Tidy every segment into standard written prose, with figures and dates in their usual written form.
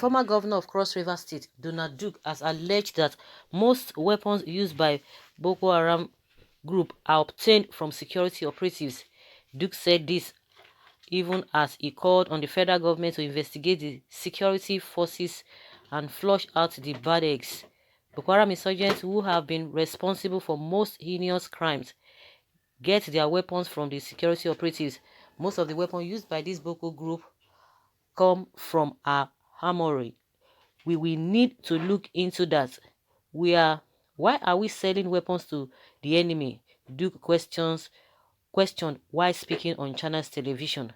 former governor of Cross River State, Donald Duke, has alleged that most weapons used by Boko Haram group are obtained from security operatives. Duke said this even as he called on the federal government to investigate the security forces and flush out the bad eggs. Boko Haram insurgents, who have been responsible for most heinous crimes, get their weapons from the security operatives. Most of the weapons used by this Boko group come from our armory. We will need to look into that. Why are we selling weapons to the enemy? Duke questioned while speaking on China's television.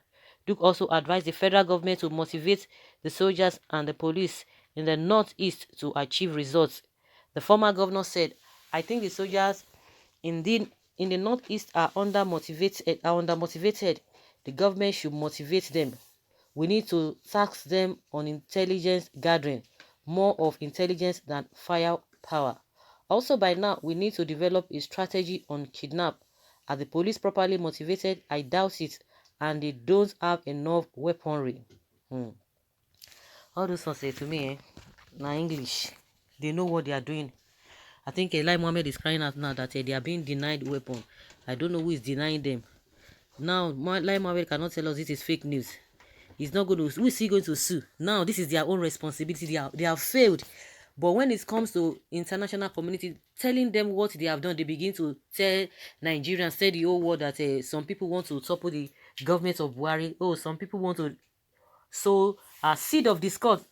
Duke also advised the federal government to motivate the soldiers and the police in the northeast to achieve results. The former governor said, "I think the soldiers in the northeast are undermotivated. The government should motivate them. We need to tax them on intelligence gathering, more of intelligence than firepower. Also, by now, we need to develop a strategy on kidnap. Are the police properly motivated? I doubt it, and they don't have enough weaponry." All those ones say to me, now English. They know what they are doing. I think Eli Mohammed is crying out now that they are being denied weapon. I don't know who is denying them. Now, Eli Mohammed cannot tell us this is fake news. He's not going to. Who is he going to sue? Now, this is their own responsibility. They have failed. But when it comes to international community telling them what they have done, they begin to tell Nigerians, tell the whole world that some people want to topple the government of Buhari. Oh, some people want to sow a seed of discord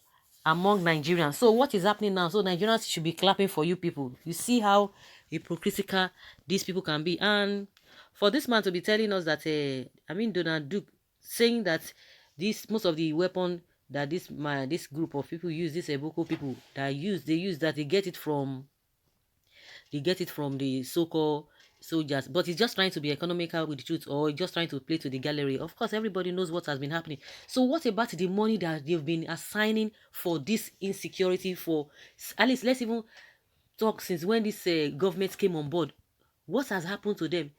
among Nigerians. So what is happening now? So Nigerians should be clapping for you people. You see how hypocritical these people can be. And for this man to be telling us that, Donald Duke saying that most of the weapon that this group of people use, this Boko people they get it from the so-called soldiers, but he's just trying to be economical with the truth, or just trying to play to the gallery. Of course, everybody knows what has been happening. So what about the money that they've been assigning for this insecurity? For at least, let's even talk since when this government came on board. What has happened to them?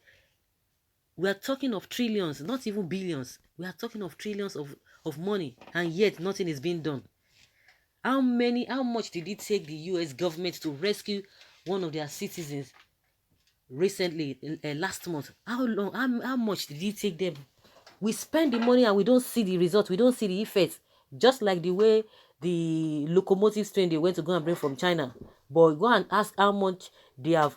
We are talking of trillions, not even billions. We are talking of trillions of money, and yet nothing is being done. How much did it take the US government to rescue one of their citizens recently, last month? How much did it take them? We spend the money and we don't see the result. We don't see the effects. Just like the way the locomotive train they went to go and bring from China. But go and ask how much they have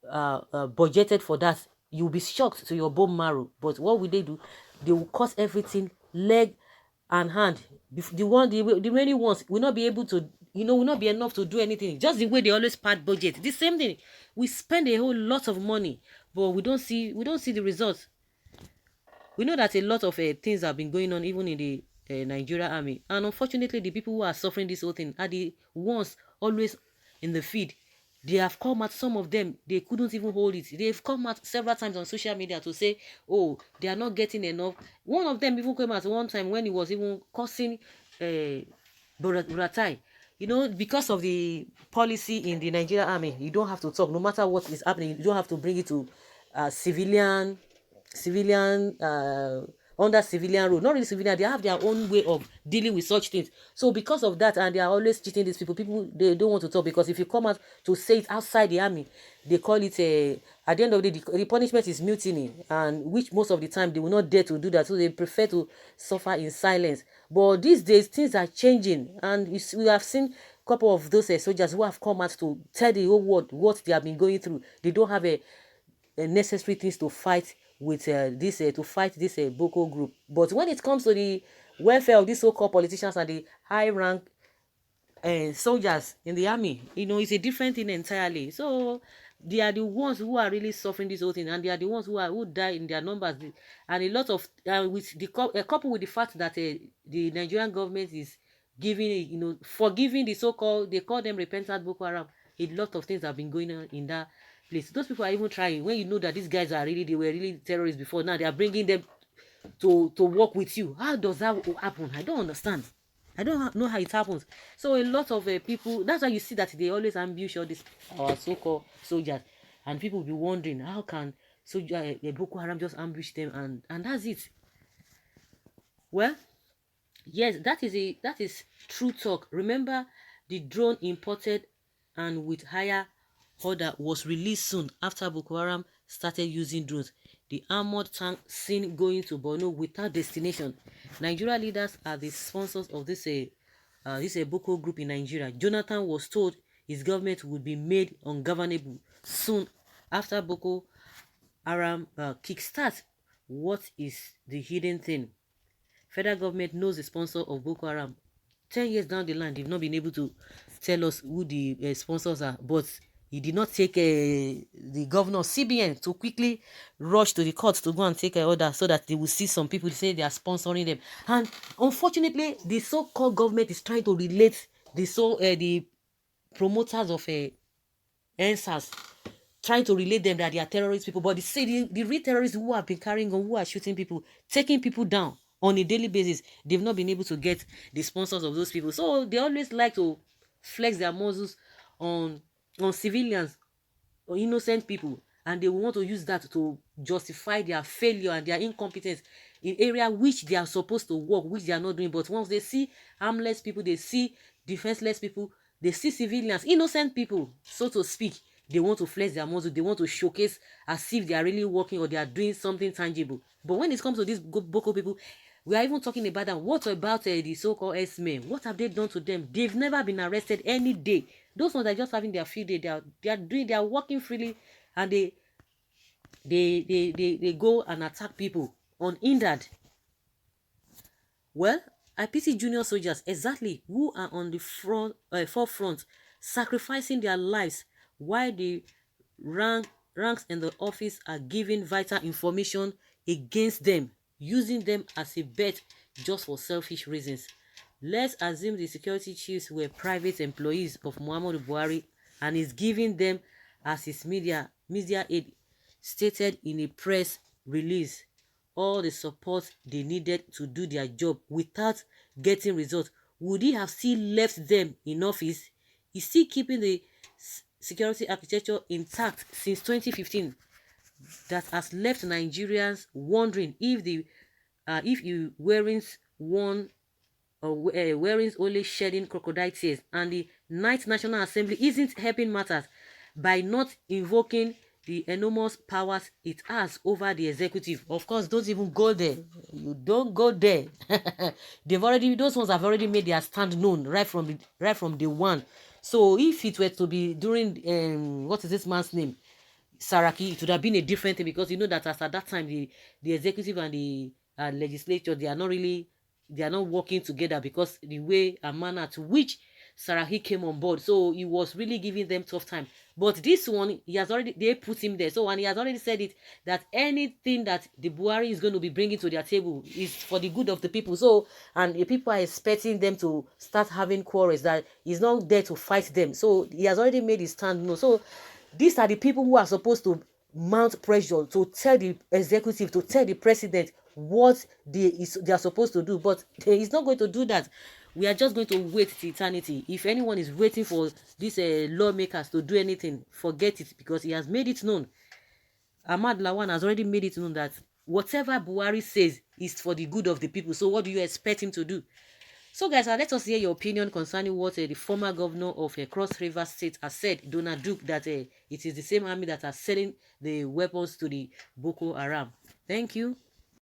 budgeted for that. You'll be shocked to your bone marrow. But what will they do? They will cut everything, leg and hand. The many ones will not be able to, will not be enough to do anything. Just the way they always pad budget. The same thing. We spend a whole lot of money, but we don't see the results. We know that a lot of things have been going on even in the Nigeria army, and unfortunately, the people who are suffering this whole thing are the ones always in the feed. They have come out, some of them, they couldn't even hold it. They've come out several times on social media to say, oh, they are not getting enough. One of them even came out one time when he was even cursing Buratai. Because of the policy in the Nigerian army, you don't have to talk. No matter what is happening, you don't have to bring it to civilian under civilian rule. Not really civilian, they have their own way of dealing with such things. So because of that, and they are always cheating these people, they don't want to talk, because if you come out to say it outside the army, they call it at the end of the day, the punishment is mutiny, and which most of the time they will not dare to do that, so they prefer to suffer in silence. But these days things are changing, and we have seen a couple of those soldiers who have come out to tell the whole world what they have been going through. They don't have a necessary things to fight with this Boko group. But when it comes to the welfare of these so-called politicians and the high rank soldiers in the army, it's a different thing entirely. So they are the ones who are really suffering this whole thing, and they are the ones who die in their numbers. And a lot of coupled with the fact that the Nigerian government is giving, forgiving the so-called, they call them repentant Boko Haram. A lot of things have been going on in that place. Those people are even trying, when you know that these guys they were really terrorists before, now they are bringing them to work with you. How does that happen? I don't understand. I don't know how it happens. So a lot of people, that's why you see that they always ambush all these our so-called soldiers, and people will be wondering, how can Boko Haram just ambush them, and that's it. Well, Yes, that is true talk. Remember, the drone imported and with higher order was released soon after Boko Haram started using drones. The armored tank seen going to Borno without destination. Nigeria leaders are the sponsors of this Boko group in Nigeria. Jonathan was told his government would be made ungovernable soon after Boko Haram kickstart. What is the hidden thing? Federal government knows the sponsor of Boko Haram. 10 years down the line, they've not been able to tell us who the sponsors are, but he did not take the governor CBN to quickly rush to the court to go and take an order so that they will see some people say they are sponsoring them. And unfortunately, the so-called government is trying to relate the promoters of answers, trying to relate them that they are terrorist people, but the real terrorists who have been carrying on, who are shooting people, taking people down on a daily basis, they've not been able to get the sponsors of those people. So they always like to flex their muscles on civilians or innocent people, and they want to use that to justify their failure and their incompetence in area which they are supposed to work, which they are not doing. But once they see harmless people, they see defenseless people, they see civilians, innocent people, so to speak, they want to flex their muscle, they want to showcase as if they are really working or they are doing something tangible. But when it comes to these Boko people, we are even talking about them. What about the so-called S-men? What have they done to them? They've never been arrested any day. Those ones are just having their field day. They are working freely, and they go and attack people unhindered. Well, I pity junior soldiers exactly who are on the forefront, sacrificing their lives while the ranks in the office are giving vital information against them, using them as a bet just for selfish reasons. Let's assume the security chiefs were private employees of Muhammadu Buhari and is giving them as his media aid stated in a press release all the support they needed to do their job without getting results. Would he have still left them in office? He's still keeping the security architecture intact since 2015 that has left Nigerians wondering if you wearing one or wearing only shedding crocodile tears, and the Ninth National Assembly isn't helping matters by not invoking the enormous powers it has over the executive. Of course, don't even go there. You don't go there. Those ones have already made their stand known right from the one. So if it were to be during what is this man's name? Saraki, it would have been a different thing, because you know that as at that time the executive and the legislature, they are not working together, because the way and manner to which Saraki came on board, so he was really giving them tough time. But this one, they put him there, so, and he has already said it, that anything that the Buhari is going to be bringing to their table is for the good of the people. So, and the people are expecting them to start having quarrels, that he's not there to fight them. So he has already made his stand known. So these are the people who are supposed to mount pressure to tell the executive, to tell the president what they are supposed to do. But he's not going to do that. We are just going to wait till eternity. If anyone is waiting for these lawmakers to do anything, forget it, because he has made it known. Ahmad Lawan has already made it known that whatever Buhari says is for the good of the people. So what do you expect him to do? So guys, let us hear your opinion concerning what the former governor of Cross River State has said, Donald Duke, that it is the same army that are selling the weapons to the Boko Haram. Thank you.